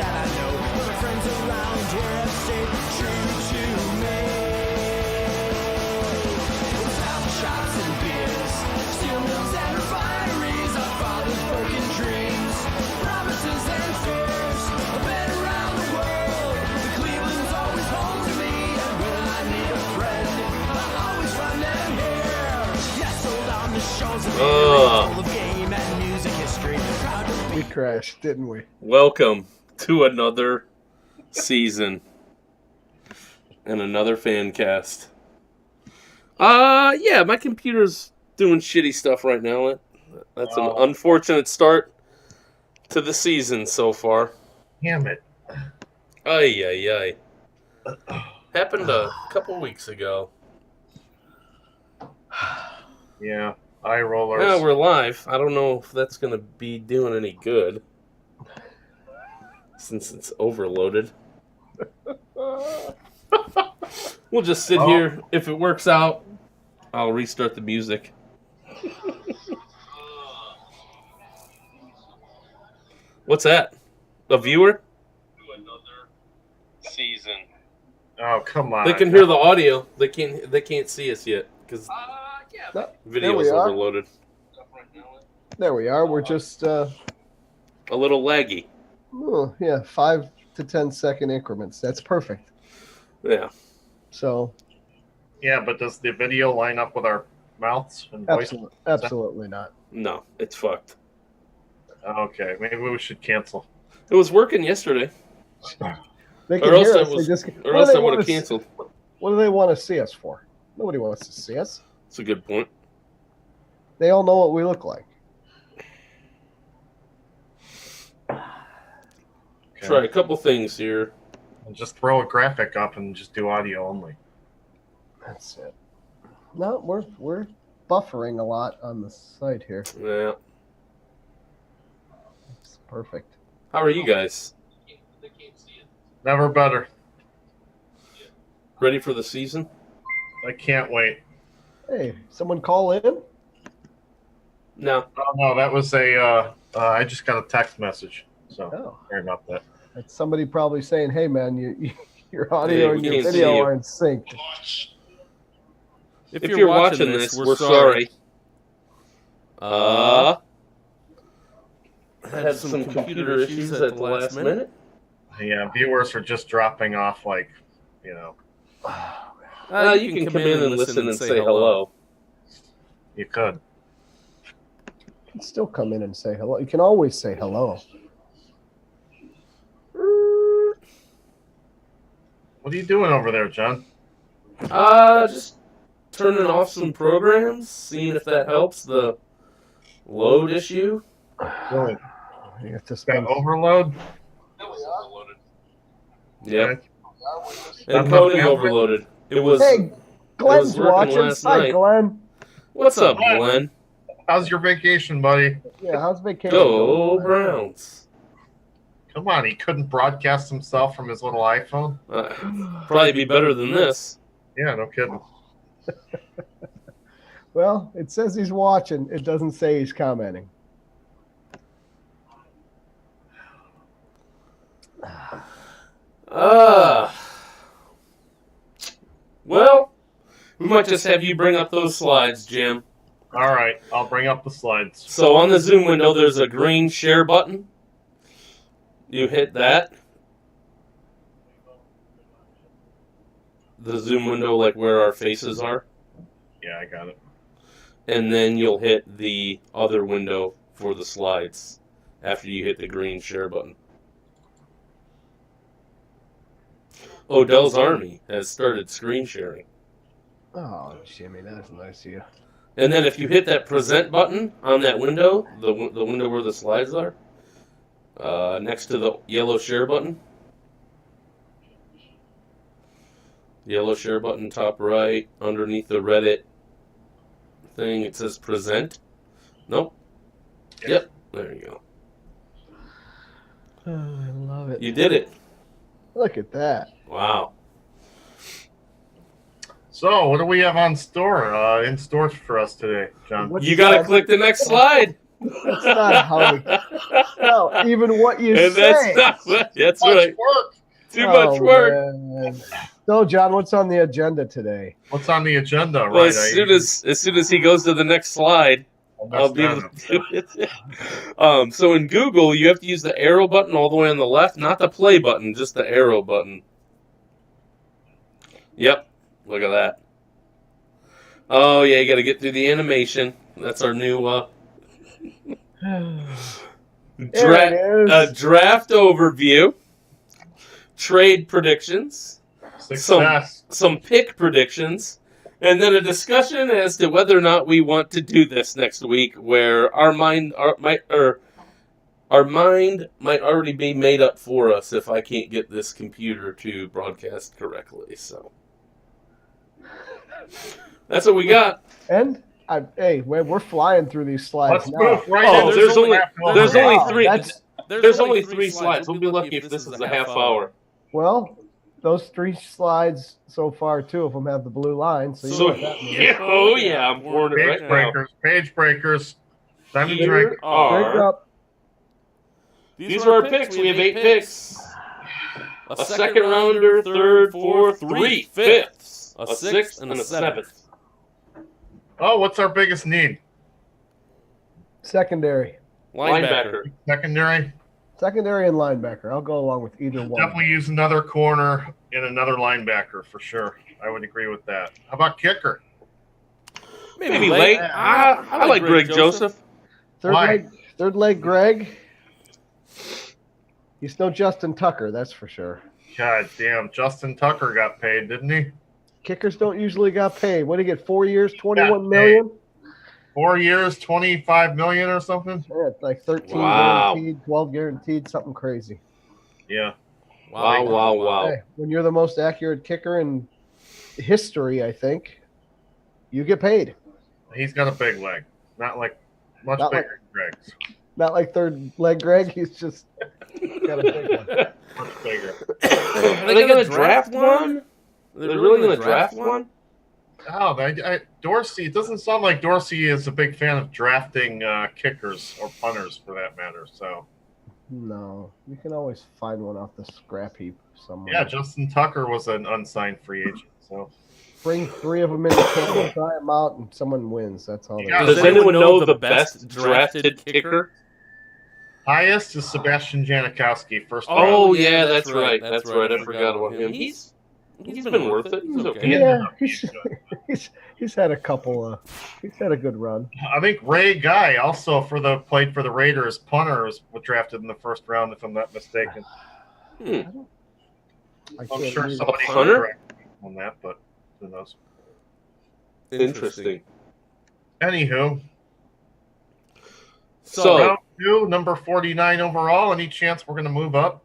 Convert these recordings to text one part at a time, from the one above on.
that I know, but my friends around here have stayed true to me. Travel shops and beers, steel mills and refineries, our father's broken dreams, promises and fears. I've been around the world, but Cleveland's always home to me, and when I need a friend, I always find them here. Yes, sold on the shores of full of game and music history. Proud to be. We crashed, didn't we? Welcome to another season and another Fancast. Yeah, my computer's doing shitty stuff right now. That's an unfortunate start to the season so far. Damn it. Ay. Happened a couple weeks ago. Yeah, eye rollers. Yeah, we're live. I don't know if that's going to be doing any good since it's overloaded. We'll just sit here. If it works out, I'll restart the music. What's that? A viewer? Another season. Oh, come on. They can hear the audio. They can't see us yet because video's we are. overloaded. There we are. We're just, A little laggy. 5 to 10 second increments. That's perfect. Yeah. So, Yeah, but does the video line up with our mouths and voice? absolutely not. No, it's fucked. Okay, maybe we should cancel. It was working yesterday. They can Or else hear I us. was- They just, Or what do else they I would wanna have canceled. What do they want to see us for? Nobody wants to see us. That's a good point. They all know what we look like. Okay. Try a couple things here. And just throw a graphic up and just do audio only. That's it. No, we're buffering a lot on the site here. Yeah. It's perfect. How are you guys? Never better. Ready for the season? I can't wait. Hey, someone call in? No. Oh, no, that was I just got a text message. So, Oh, sorry about that. that's somebody probably saying, "Hey, man, your audio and we your can't see video you." aren't synced." If you're watching this, we're sorry. Had some computer issues at the last minute. Yeah, viewers are just dropping off like, you know, You can come in and listen and say hello. you could. You can still come in and say hello. You can always say hello. What are you doing over there, John? Just turning off some programs, seeing if that helps the load issue. Really? You have to Got spend. overload? Yep. I'm And coding looking at- overloaded. It was. Hey, Glenn's working watching. last Hi, night. Glenn. What's up, Glenn? How's your vacation, buddy? Yeah, how's vacation? Go going? Browns. Come on, he couldn't broadcast himself from his little iPhone? Probably be better than this. Yeah, no kidding. Well, it says he's watching. It doesn't say he's commenting. Well, we might just have you bring up those slides, Jim. All right, I'll bring up the slides. So on the Zoom window, there's a green share button. You hit that. The Zoom window, like where our faces are. Yeah, I got it. And then you'll hit the other window for the slides after you hit the green share button. Odell's Army has started screen sharing. Oh, Jimmy, that's nice of you. And then if you hit that present button on that window, the window where the slides are, next to the yellow share button, yellow share button top right, underneath the Reddit thing, it says present. Nope. Yep. There you go. Oh, I love it. You did it. Look at that. Wow. So, what do we have on store? In store for us today, John? What's You gotta that? click the next slide. That's not how we. No, even what you And say. that's Much right. work. Too much work. Man. So, John, what's on the agenda today? What's on the agenda? Well, Right. as soon as he goes to the next slide, I'll be able to do it. So in Google, you have to use the arrow button all the way on the left, not the play button, just the arrow button. Yep, look at that. Oh yeah, you got to get through the animation. That's our new There it is. draft overview, trade predictions, Success. some pick predictions, and then a discussion as to whether or not we want to do this next week, where our mind might already be made up for us if I can't get this computer to broadcast correctly. So that's what we got. And hey, we're flying through these slides Let's now. move right Oh, in. there's only Wow, three. that's- There's only three slides. We'll be lucky if this is a half hour. Well, those 3 slides so far, 2 of them have the blue line. So, you know So what that means. yeah, I'm pouring it Page right now. breakers. Page breakers. Time to Here drink. Drink are up. these are our picks. We have 8 picks. A second rounder, third, fourth, 3 fifths, a sixth, and a seventh. Oh, what's our biggest need? Secondary. Linebacker. Secondary. Secondary and linebacker. I'll go along with either one. Definitely use another corner and another linebacker for sure. I would agree with that. How about kicker? Maybe late. I like Greg Joseph. Why? Third leg Greg. He's no Justin Tucker, that's for sure. God damn, Justin Tucker got paid, didn't he? Kickers don't usually got paid. What did he get? 4 years, Got 21 paid. million? 4 years, 25 million or something. Yeah, it's like 13 Wow. guaranteed, 12 guaranteed, something crazy. Yeah. Wow. Hey, when you're the most accurate kicker in history, I think, you get paid. He's got a big leg. Not like much Not bigger than Greg's. Not like third leg Greg. He's just got a big one. Much bigger. Are they going to draft one? They're really going to draft one? Oh, Dorsey. It doesn't sound like Dorsey is a big fan of drafting kickers or punters, for that matter. So, No, you can always find one off the scrap heap somewhere. yeah, Justin Tucker was an unsigned free agent. So, Bring 3 of them into camp, try them out, and someone wins. That's all. Yeah. Does anyone know the best drafted kicker? highest is Sebastian Janikowski, first Oh round. yeah, that's right. That's right. I forgot about him. He's been worth it. He's okay. Yeah, he's had a couple. He's had a good run. I think Ray Guy also played for the Raiders. Punter was drafted in the first round, if I'm not mistaken. I I'm can't sure read it. somebody can punter? correct me on that, but who knows? Interesting. Anywho, So round 2, number 49 overall. Any chance we're going to move up?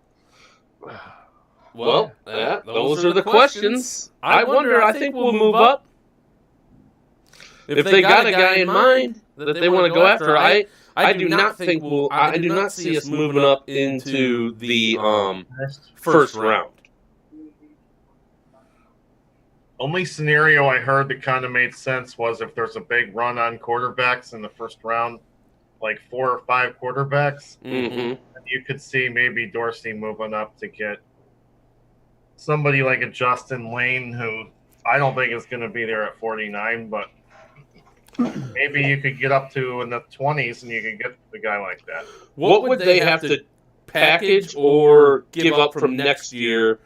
well, those are the questions. I wonder. I think we'll move up. If they got a guy in mind that they want to go after, I do not think I do not see us moving up into the first round. Only scenario I heard that kind of made sense was if there's a big run on quarterbacks in the first round, like 4 or 5 quarterbacks, Mm-hmm. you could see maybe Dorsey moving up to get somebody like a Justin Lane, who I don't think is going to be there at 49, but maybe you could get up to in the 20s and you could get the guy like that. What would they have to package or give up from next year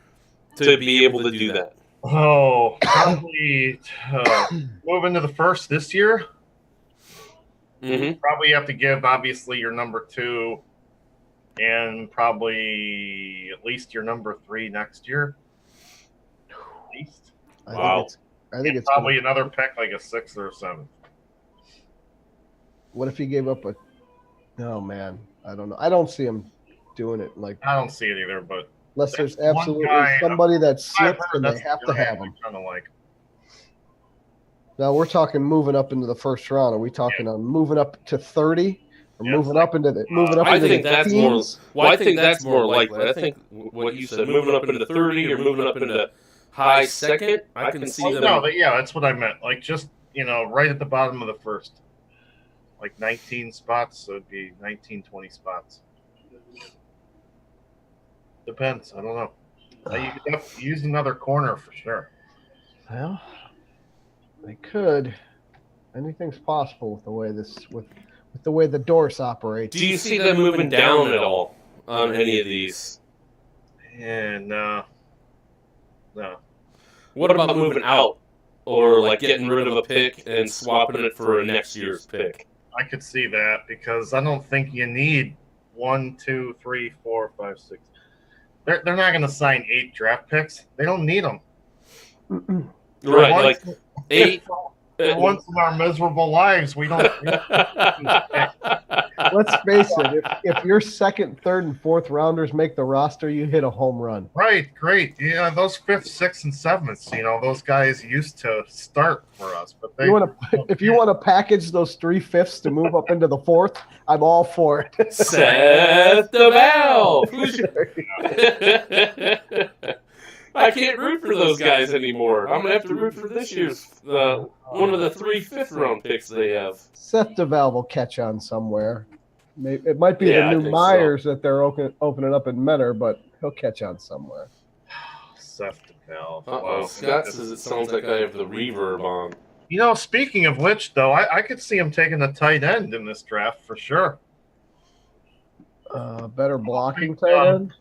to be able to do that? Oh, probably move into the first this year. Mm-hmm. Probably have to give, obviously, your number 2 and probably at least your number 3 next year. At least. Wow. I think And it's probably another pick, like a 6th or 7th. What if he gave up a? Oh man, I don't know. I don't see him doing it like I don't see it either, but unless there's That's one absolutely guy somebody that I've slips heard and they that's have to the guy have I him. kind of like. Now we're talking moving up into the first round. Are we talking on moving up to 30 or Yeah, moving it's up into the moving up I into think the that's teens? I think that's more likely. I think what you said, moving up into 30 or moving up into high second, I can see them. No, but yeah, that's what I meant. Like just right at the bottom of the first, like 19 spots. So it'd be 19, 20 spots. Depends. I don't know. You could have to use another corner for sure. Well, they could. Anything's possible with the way with the way the Dorse operates. Do you see them moving down at all on any of these? And no. What about moving out? Or like getting rid of a pick and swapping it for a next year's pick? I could see that because I don't think you need 1, 2, 3, 4, 5, 6. They're not going to sign 8 draft picks. They don't need them. Right, like 8. For once in our miserable lives, we don't. Let's face it. If your second, third, and fourth rounders make the roster, you hit a home run. Right, great. Yeah, those 5th, 6th, and 7th. Those guys used to start for us, but if you want to package those 3/5 to move up into the 4th, I'm all for it. Seth the Valve. I can't root for those guys anymore. I'm gonna have to root for this year's one of the 3 5th-round picks they have. Seth DeValve will catch on somewhere. It might be the new Myers that they're opening up in Menor, but he'll catch on somewhere. Seth DeValve. Wow. Scott says it sounds like I have the reverb on. Speaking of which, though, I could see him taking a tight end in this draft for sure. Better blocking tight end.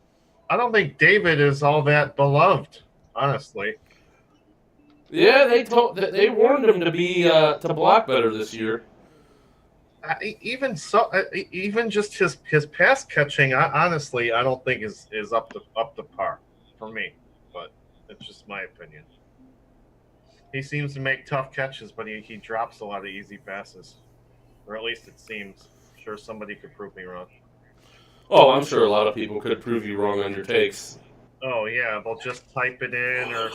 I don't think David is all that beloved, honestly. Yeah, they warned him to be to block better this year. Even just his pass catching, honestly, I don't think is up to par for me. But it's just my opinion. He seems to make tough catches, but he drops a lot of easy passes, or at least it seems. I'm sure somebody could prove me wrong. Oh, I'm sure a lot of people could prove you wrong on your takes. Oh, yeah, they'll just type it in or...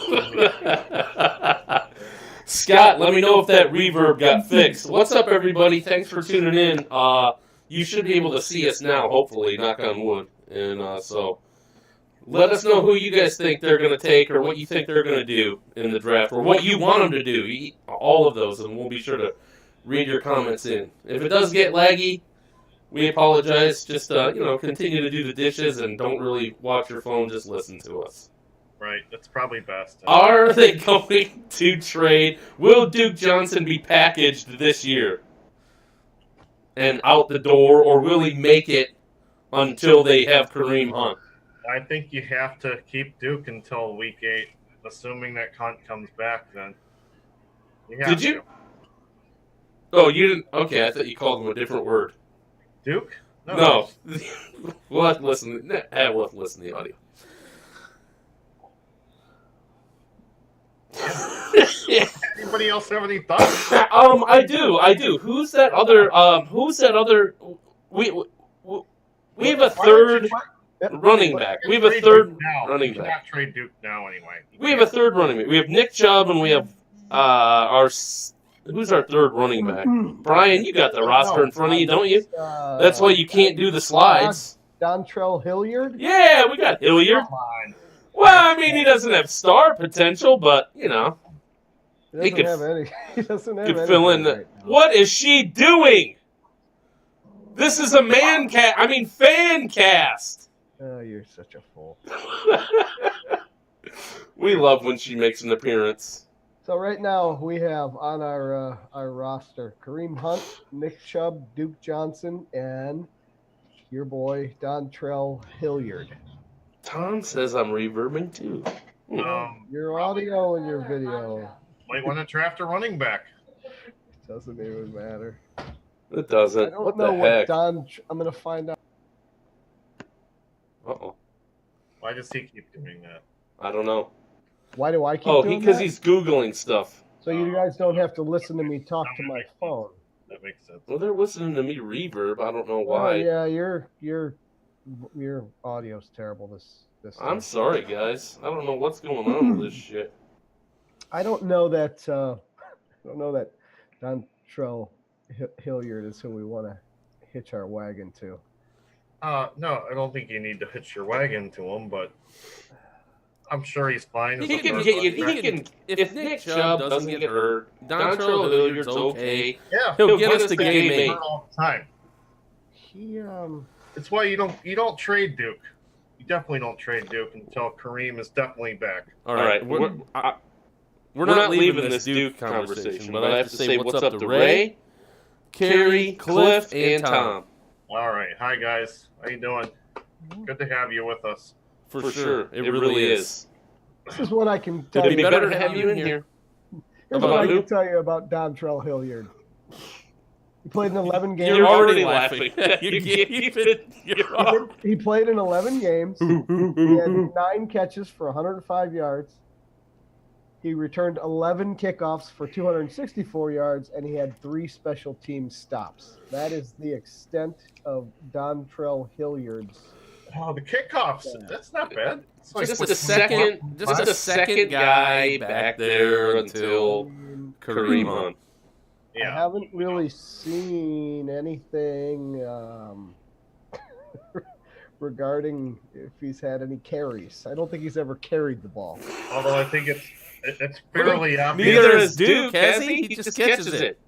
Scott, let me know if that reverb got fixed. What's up, everybody? Thanks for tuning in. You should be able to see us now, hopefully, knock on wood. And so let us know who you guys think they're going to take or what you think they're going to do in the draft or what you want them to do. All of those, and we'll be sure to read your comments in. If it does get laggy, we apologize. Just, continue to do the dishes and don't really watch your phone. Just listen to us. Right. That's probably best. Are they going to trade? Will Duke Johnson be packaged this year and out the door, or will he make it until they have Kareem Hunt? I think you have to keep Duke until week 8, assuming that Hunt comes back then. Did you? Oh, you didn't? Okay, I thought you called him a different word. Duke? No. We'll have to listen. We'll have to listen to the audio. Anybody else have any thoughts? I do. Who's that other? We have a third running back. We have a third running back. Not trade Duke now anyway. We have a third running back. We have Nick Chubb and we have who's our third running back? Brian, you got the roster in front of you, don't you? That's why you can't do the slides. Dontrell Hilliard? Yeah, we got Hilliard. Come on. Well, I mean, he doesn't have star potential, but, He doesn't have any. He doesn't have any. Fill in the. What is she doing? This is a fan cast. Oh, you're such a fool. We love when she makes an appearance. So right now we have on our roster Kareem Hunt, Nick Chubb, Duke Johnson, and your boy Dontrell Hilliard. Tom says I'm reverbing too. Your audio and your video. Might want to draft a running back. Doesn't even matter. It doesn't. I don't What know the heck? I'm going to find out. Uh-oh. Why does he keep doing that? I don't know. Why do I keep doing that? Because he's Googling stuff. So you guys don't have to listen to me talk to my phone. That makes sense. Well, they're listening to me reverb. I don't know why. Oh, yeah, your audio's terrible this I'm sorry, guys. I don't know what's going on with this shit. I don't know that Dontrell Hilliard is who we want to hitch our wagon to. No, I don't think you need to hitch your wagon to him, but I'm sure he's fine. He can. If Nick Chubb doesn't get hurt, Dontrell Hilliard's okay. Yeah, He'll get us to game 8 all the time. It's why you don't trade Duke. You definitely don't trade Duke until Kareem is definitely back. All right. We're not leaving this Duke conversation, but I have to say what's up to Ray, Carrie, Cliff, and Tom. All right. Hi, guys. How you doing? Good to have you with us. For sure. It really is. This is what I can tell It'd be you. better to have you in here. Here's what I can tell you about Dontrell Hilliard. He played in 11 games. You're already laughing. He played in 11 games. He had 9 catches for 105 yards. He returned 11 kickoffs for 264 yards, and he had 3 special team stops. That is the extent of Dontrell Hilliard's. Oh, the kickoffs. That's not bad. It's like Just a second guy back there until Kareem Hunt. I haven't really seen anything regarding if he's had any carries. I don't think he's ever carried the ball. Although I think it's fairly obvious. Neither is Duke, has he? He just catches it.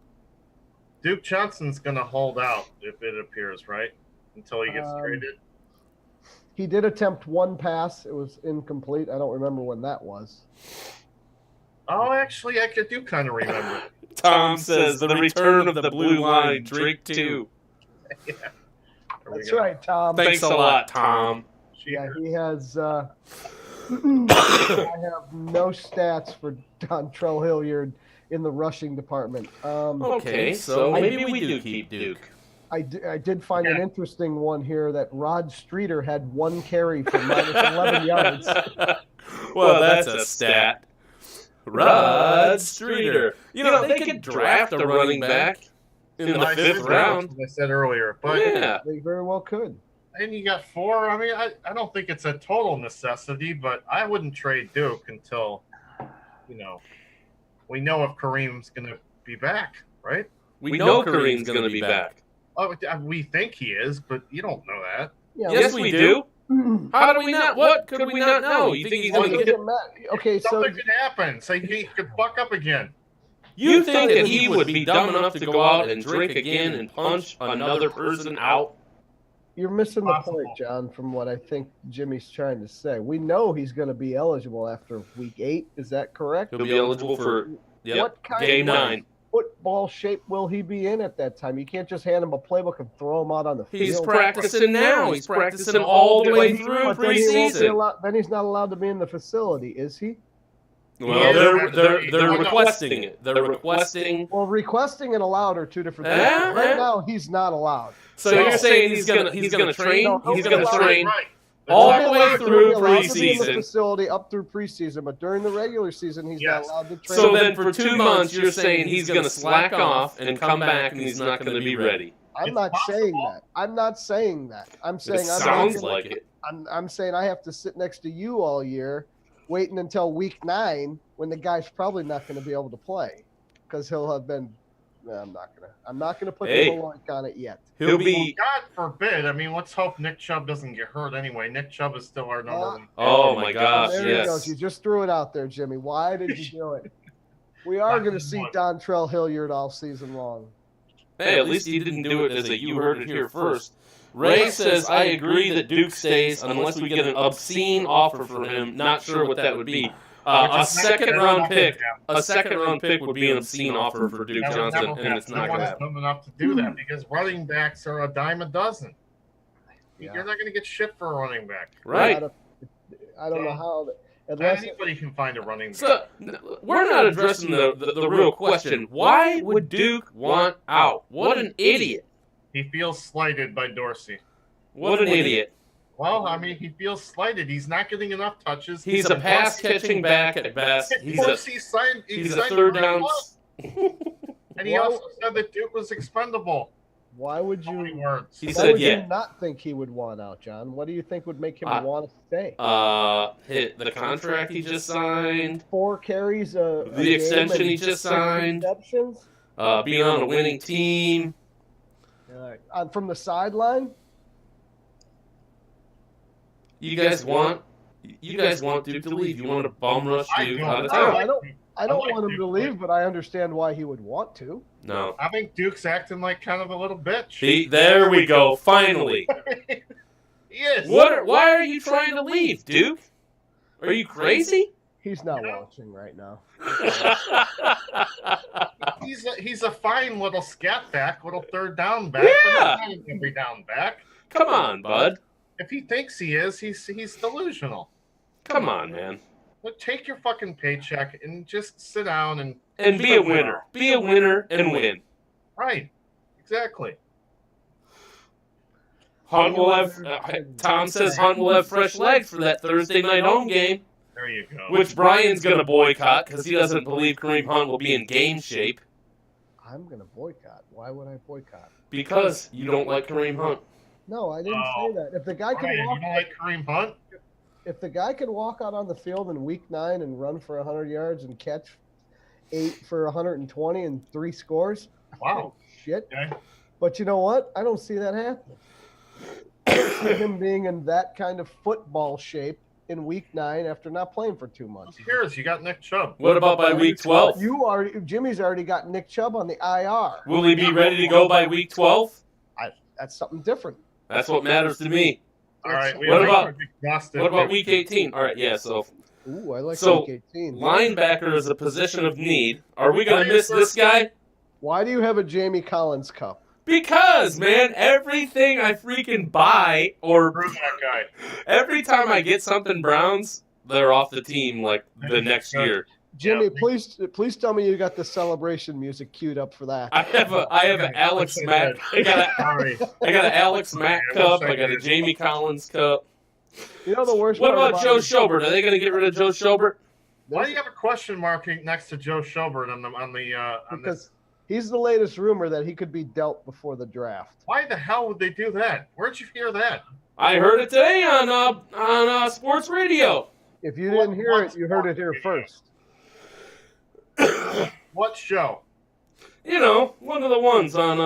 Duke Johnson's going to hold out, if it appears, right? Until he gets traded. He did attempt 1 pass. It was incomplete. I don't remember when that was. Oh, actually, I do kind of remember. Tom says the return of the blue line, Drake 2. Yeah. That's right, Tom. Thanks a lot, Tom. Yeah, he has. I have no stats for Dontrell Hilliard in the rushing department. Okay, so maybe we do keep Duke. I did find an interesting one here that Rod Streeter had 1 carry for minus 11 yards. Well, that's a stat. Rod Streeter. You know, they could draft a running back in the 5th round. As I said earlier. But yeah. They very well could. And you got 4. I mean, I don't think it's a total necessity, but I wouldn't trade Duke until, we know if Kareem's going to be back, right? We know Kareem's going to be back. Oh, we think he is, but you don't know that. Yeah, yes, we do. How do we not? What could we not know? You think he's going to get? Okay, so something could happen. So he could fuck up again. You think that he would be dumb enough to go out and drink again and punch another person out? You're missing the point, John, from what I think Jimmy's trying to say. We know he's going to be eligible after week 8. Is that correct? He'll be eligible for what kind game of 9. Football shape will he be in at that time? You can't just hand him a playbook and throw him out on the field. He's practicing now. He's practicing all the way through preseason. Then he's not allowed to be in the facility, is he? Well, they're requesting it. They're requesting. Well, requesting and allowed are 2 different things. Right now, he's not allowed. So you're saying he's gonna train? No, he's gonna train Right. all the way through He's allowed to be in the preseason. facility up through preseason, but during the regular season, he's not allowed to train. So then for 2 months, you're saying he's gonna slack off and come back, and he's not gonna be ready. I'm not saying that. I'm not saying that. I'm saying It sounds like it. I'm saying I have to sit next to you all year, waiting until week 9 when the guy's probably not going to be able to play because he'll have been. I'm not gonna put the Malloy on it yet. He'll be. God forbid. I mean, let's hope Nick Chubb doesn't get hurt anyway. Nick Chubb is still our number 1. Oh my gosh! There he goes. Yes. You just threw it out there, Jimmy. Why did you do it? We are going to see Dontrell Hilliard all season long. Hey, at least he didn't do it as a you heard it here first. Ray says, I agree that Duke stays unless we get an obscene offer for him. Not sure what that would be. A second-round pick. A second-round pick would be an obscene offer for Duke Johnson, and it's not going to happen. No one's enough to do that because running backs are a dime a dozen. Yeah. You're not going to get shit for a running back. Right. I don't know how. Anybody can find a running back. So, we're not addressing the real question. Why would Duke want out? What an idiot. He feels slighted by Dorsey. What an idiot. Well, I mean, he feels slighted. He's not getting enough touches. He's a pass-catching back at best. He's a third down. And he also said that Duke was expendable. Why would you? He said, you not think he would want out, John? What do you think would make him want to stay? Hit the contract he just signed. 4 carries. The extension he just signed. Being on a winning team. From the sideline. You guys want Duke to leave? You want to bum rush Duke out of town? I don't want him to leave, but I understand why he would want to. No. I think Duke's acting like kind of a little bitch. There we go. Finally. He is. Why are you trying to leave, Duke? Are you crazy? He's not watching right now. He's a fine little scat back, little third down back. Yeah. But he's not every down back. Come on, bud. If he thinks he is, he's delusional. Come on, man. But take your fucking paycheck and just sit down and And be a winner. Be a winner and win. Right. Exactly. Hunt will have. Tom says Hunt will have fresh legs for that Thursday night home game, There you go. which Brian's going to boycott because he doesn't believe Kareem Hunt will be in game shape I'm going to boycott. Why would I boycott? because you don't like Kareem Hunt. No, I didn't say that. If the guy Brian, can walk, you don't like Kareem Hunt? if the guy could walk out on the field in week 9 and run for 100 yards and catch 8 for 120 and 3 scores, Wow. shit. Okay. But you know what? I don't see that happening. I don't see him being in that kind of football shape in week 9 after not playing for 2 months. Who cares? You got Nick Chubb. What about by week 12? Jimmy's already got Nick Chubb on the IR. Will he be ready to go by week 12? That's something different. That's what matters to me. All right. What about- Boston? What about week 18? All right, yeah, so Ooh, I like So, week 18. linebacker is a position of need. Are we going to miss this guy? Why do you have a Jamie Collins cup? Because, man, everything I freaking buy or Prove that guy. every time I get something Browns, they're off the team like the next year. Jimmy, Yeah. please tell me you got the celebration music queued up for that. I have an Alex Mack. I got Sorry. an Alex Mack cup. I got a Jamie Collins cup. You know the worst What part about Joe Schobert? Are they going to get rid of Joe Schobert? Why do you have a question mark next to Joe Schobert on this? Because he's the latest rumor that he could be dealt before the draft. Why the hell would they do that? Where'd you hear that? I heard it today on sports radio. If you didn't hear it, you heard it here first. What show? You know, one of the ones on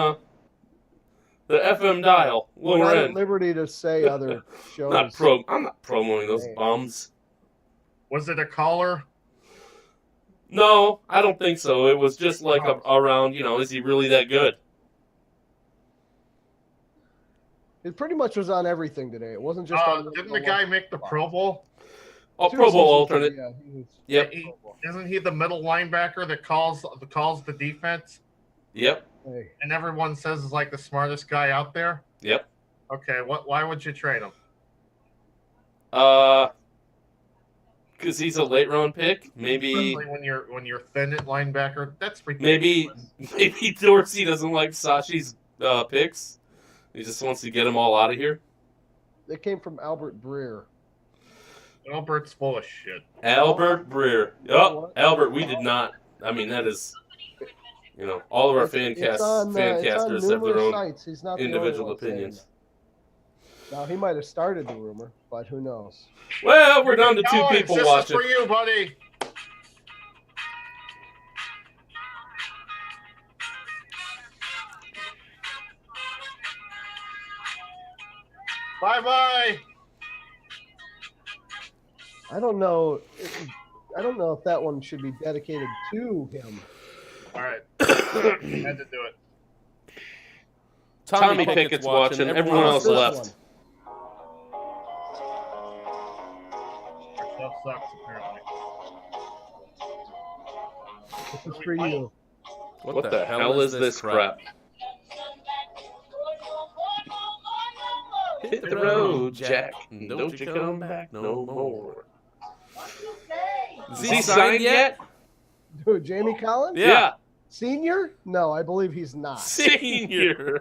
the FM dial, We're lower not at end. liberty to say other shows. I'm not promoting those bums. Was it a caller? No, I don't think so. It was just like around, is he really that good? It pretty much was on everything today. It wasn't just on. Didn't the guy make the Pro Bowl? Oh, Pro Bowl alternate. Yeah, he was. Yep. Isn't he the middle linebacker that calls the defense? Yep. Hey, And everyone says is like the smartest guy out there. Yep. Okay, why would you trade him? Because he's a late round pick. Maybe Especially when you're thin at linebacker, that's ridiculous. maybe Dorsey doesn't like Sachi's picks. He just wants to get them all out of here. they came from Albert Breer. Albert's full of shit. Albert Breer. Oh, Albert, we did not. I mean, that is, all of our fancasters have their own sites. He's not the only individual one saying opinions. that. Now he might have started the rumor, but who knows? Well, we're down to two Alex, people this watching. is for you, buddy. Bye-bye. I don't know. I don't know if that one should be dedicated to him. All right. Had to do it. Tommy Pickett's watching. Everyone else This left. one. Our stuff sucks, apparently. This is for you. What the hell is this crap? Hit the road, Jack. Don't you come back no more. Is he signed yet? Who, Jamie Collins? Yeah. Senior? No, I believe he's not. Senior.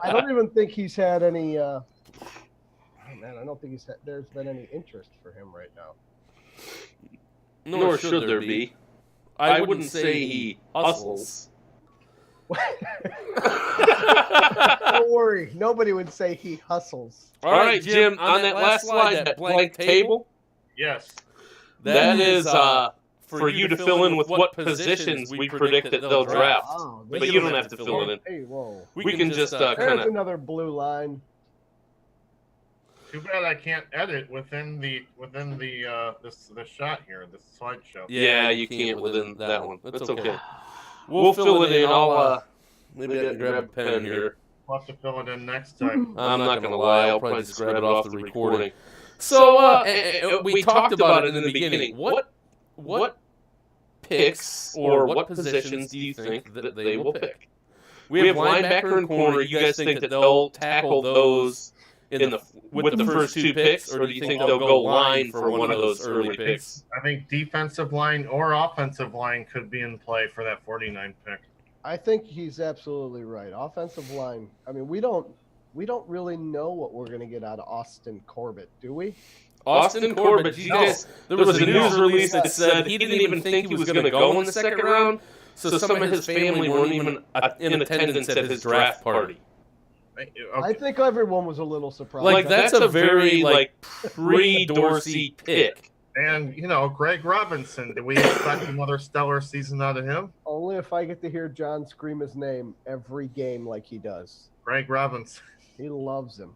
I don't even think he's had any. I don't think there's been any interest for him right now. Nor should there be. I wouldn't say he hustles. Don't worry, nobody would say he hustles. All right, Jim, on that last slide, that blank table, Yes. that is for you to fill in with what positions we predict that they'll draft. Oh, But you don't have to fill it in. Hey, whoa. We can just kind There's of... another blue line. Too bad I can't edit within the this shot here, this slideshow. Yeah, you can't within that one. That's okay. We'll fill it in. I'll maybe I can grab a pen here. We'll have to fill it in next time. I'm not going to lie. I'll probably just grab it off the recording. So, we talked about it in the beginning. What picks or what positions do you think that they will pick? We have linebacker and corner. You guys think that they'll tackle those with the first 2 picks, or do you think they'll go line for one of those early picks? I think defensive line or offensive line could be in play for that 49 pick. I think he's absolutely right. Offensive line. I mean, we don't really know what we're going to get out of Austin Corbett, do we? Austin Corbett, you guys, there was a news release that said he didn't even think he was going to go in the second round, so some of his family weren't even in attendance at his draft party. Okay. I think everyone was a little surprised. Like, that's a very, pre-Dorsey pick. And, Greg Robinson, do we expect another stellar season out of him? Only if I get to hear John scream his name every game like he does. Greg Robinson. He loves him.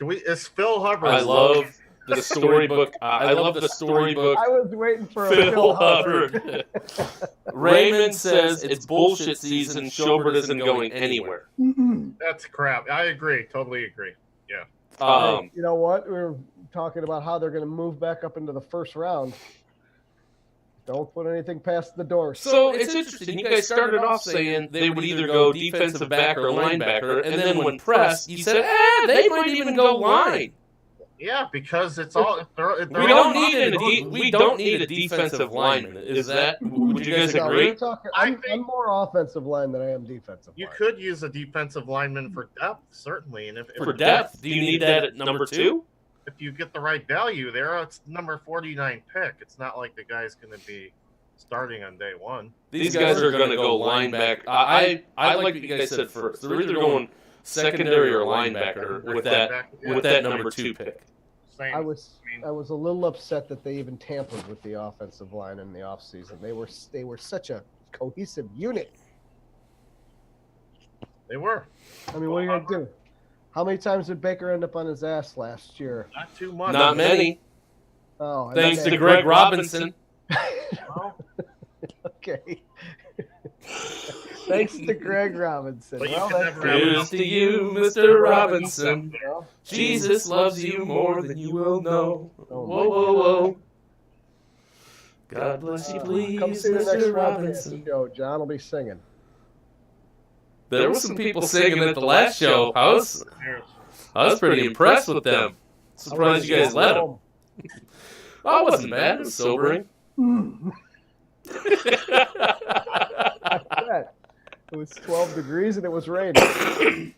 Is Phil Hubbard? I love the storybook. I love the storybook. I was waiting for Phil Hubbard. Raymond says it's bullshit season. Schobert isn't going anywhere. That's crap. I agree. Totally agree. Yeah. You know what? We were talking about how they're going to move back up into the first round. Don't put anything past the door. So it's interesting. You guys started off saying they would either go defensive back or linebacker, and then when pressed, you said, they might even go line. Yeah, because it's all. We don't need a defensive lineman. Is that? Would you guys agree? I'm more offensive line than I am defensive. You could use a defensive lineman for depth, certainly, and for depth, do you need that at number 2? If you get the right value there, it's number 49 pick. It's not like the guy's going to be starting on day 1. These guys are going to go linebacker. I like what you guys said first. They're either going secondary or linebacker with that number 2 pick. Same. I was a little upset that they even tampered with the offensive line in the offseason. They were such a cohesive unit. They were. I mean, what are you going to do? How many times did Baker end up on his ass last year? Not too much. Not many. Oh, thanks to Greg Robinson. Okay. Thanks to Greg Robinson. Here's to you, Mr. Robinson. Jesus loves you more than you will know. Whoa, whoa, whoa. God bless you, please, come see the next Mr. Robinson. Show. John will be singing. There were some people singing at the last show. I was pretty impressed with them. Surprised you guys let them. Oh, it wasn't bad. It was sobering. It was 12 degrees and it was raining.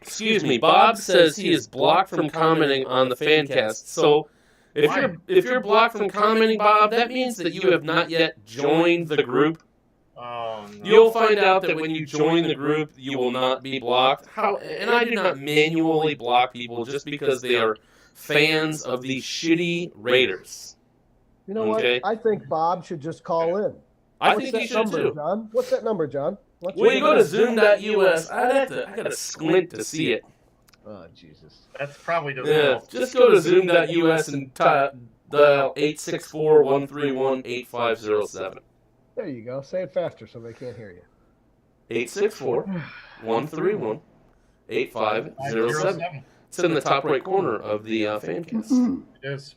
Excuse me. Bob says he is blocked from commenting on the Fancast. So if you're blocked from commenting, Bob, that means that you have not yet joined the group. Oh, no. You'll find out that when you join the group, you will not be blocked. And I do not manually block people just because they are fans of the shitty Raiders. You know what? I think Bob should just call in. I think he should too. John? What's that number, John? When you go to Zoom.us, I gotta squint to see it. Oh, Jesus. That's probably the just go to Zoom.us and dial 864-131-8507. There you go. Say it faster so they can't hear you. 864-131-8507. It's in the top right corner of the Fancast. It is.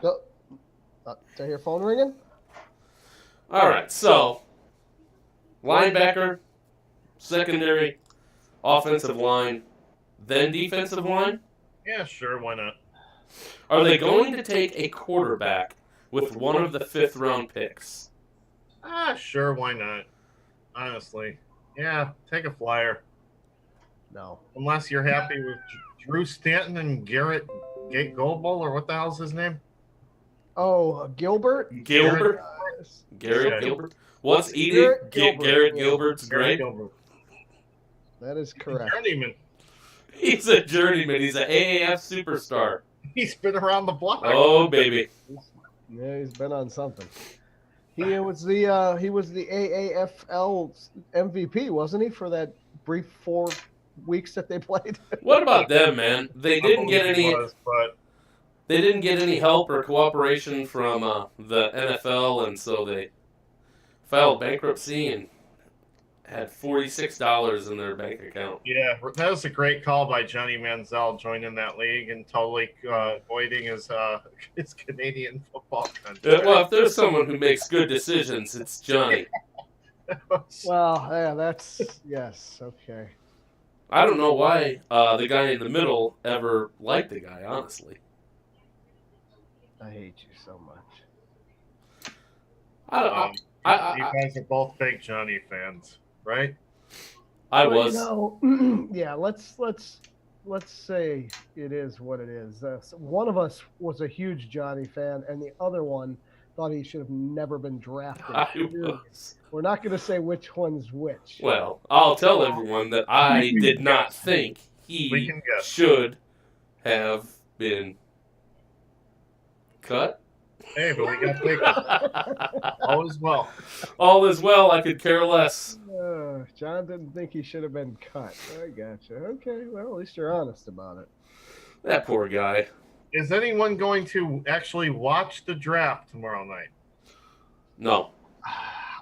Did I hear your phone ringing? All right, so linebacker, secondary, offensive line, then defensive line? Yeah, sure. Why not? Are they going to take a quarterback with one of the 5th-round picks? Sure. Why not? Honestly. Yeah, take a flyer. No. Unless you're happy with Drew Stanton and Garrett Goldbull, or what the hell's his name? Oh, Gilbert? Garrett Gilbert. What's eating? Garrett Gilbert's great. That is correct. Journeyman. He's a journeyman. He's an AAF superstar. He's been around the block. Oh, baby. Yeah, he's been on something. He was the AAFL MVP, wasn't he, for that brief 4 weeks that they played? What about them, man? They didn't get any. They didn't get any help or cooperation from the NFL, and so they filed bankruptcy and had $46 in their bank account. Yeah, that was a great call by Johnny Manziel joining that league and totally avoiding his Canadian football contract. Well, if there's someone who makes good decisions, it's Johnny. Well, yeah, that's yes, okay. I don't know why the guy in the middle ever liked the guy, honestly. I hate you so much. You guys are both big Johnny fans, right? I Well, was. Yeah, let's say it is what it is. So one of us was a huge Johnny fan, and the other one thought he should have never been drafted. I was. We're not going to say which one's which. Well, I'll tell everyone that I did not think We he can guess. should have been cut. Hey, but we got taken. All is well. All is well, I could care less. John didn't think he should have been cut. I gotcha. Okay, well, at least you're honest about it. That poor guy. Is anyone going to actually watch the draft tomorrow night? No.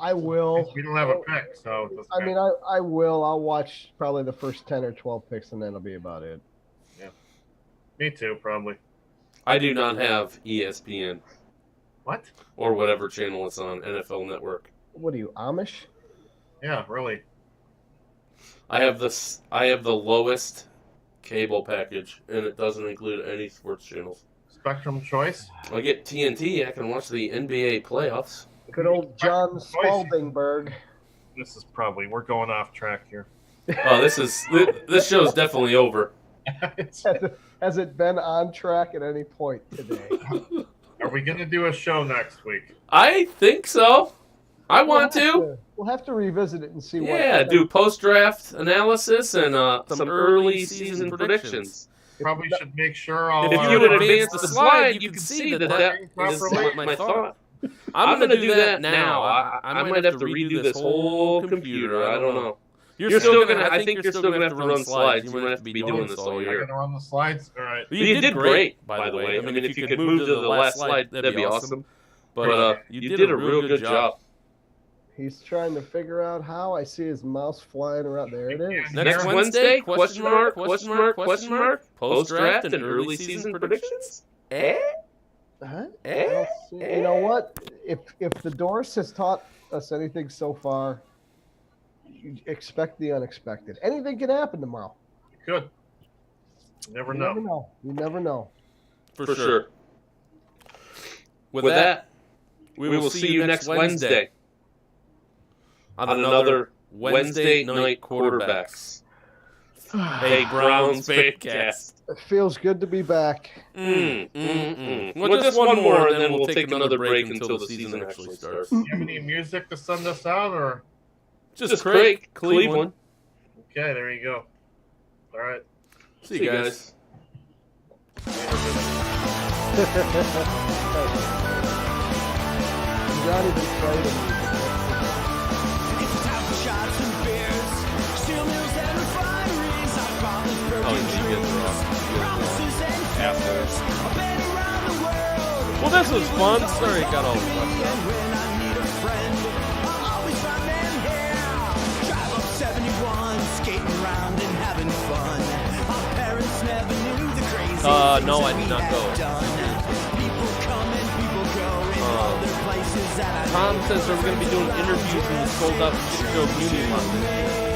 I will. We don't have a pick, so it doesn't I mean, matter. I will. I'll watch probably the first 10 or 12 picks, and then it'll be about it. Me too, probably. I do not have ESPN What? or whatever channel it's on, NFL Network. What are you, Amish? Yeah, really. I have the lowest cable package, and it doesn't include any sports channels. Spectrum choice. I get TNT, I can watch the NBA playoffs. Good old John Spaldingberg. This is probably, we're going off track here. Oh, this show's definitely over. Has it been on track at any point today? Are we going to do a show next week? I think so. I want to. We'll have to revisit it and see what. Yeah, do post-draft analysis and some early season predictions. Probably should make sure all If you would advance the slide, you can see that is my thought. I'm going to do that now. I might have to redo this whole computer. I don't know. You're still gonna. I think you're still gonna have to run slides. You might have to be doing this all You're year. going to run the slides? All right. You did great, by the way. I mean, if you could move to the last slide, that'd be awesome. But you did a real good job. He's trying to figure out how. I see his mouse flying around. There it is. Next Wednesday? Question mark? Question mark? Question mark? Post-draft and early season predictions? Huh? I don't see- You know what? If the Doors has taught us anything so far, you expect the unexpected. Anything can happen tomorrow. Good. You never know. You never know. For sure. With that, we will see you next Wednesday on another Wednesday night quarterbacks. Hey, Browns Fancast. It feels good to be back. Well, just one more, and then we'll take another break until the season actually starts. Do you have any music to send us out, or? Just Craig, Cleveland. Okay, there you go. All right. See you guys. Johnny been playing It's time for shots and beers, steel mills and refineries. I promise broken dreams, promises and fears. I've been around the world. Well, this was fun. Sorry, it got all fucked And up. when I need a friend, I'll always find them here. Drive up 71, skating around and having fun. Our parents never knew the crazy No, I things did not that go. we had done. People come and people go in other places that I Tom says we're going to be doing interviews in the sold out shit show community line.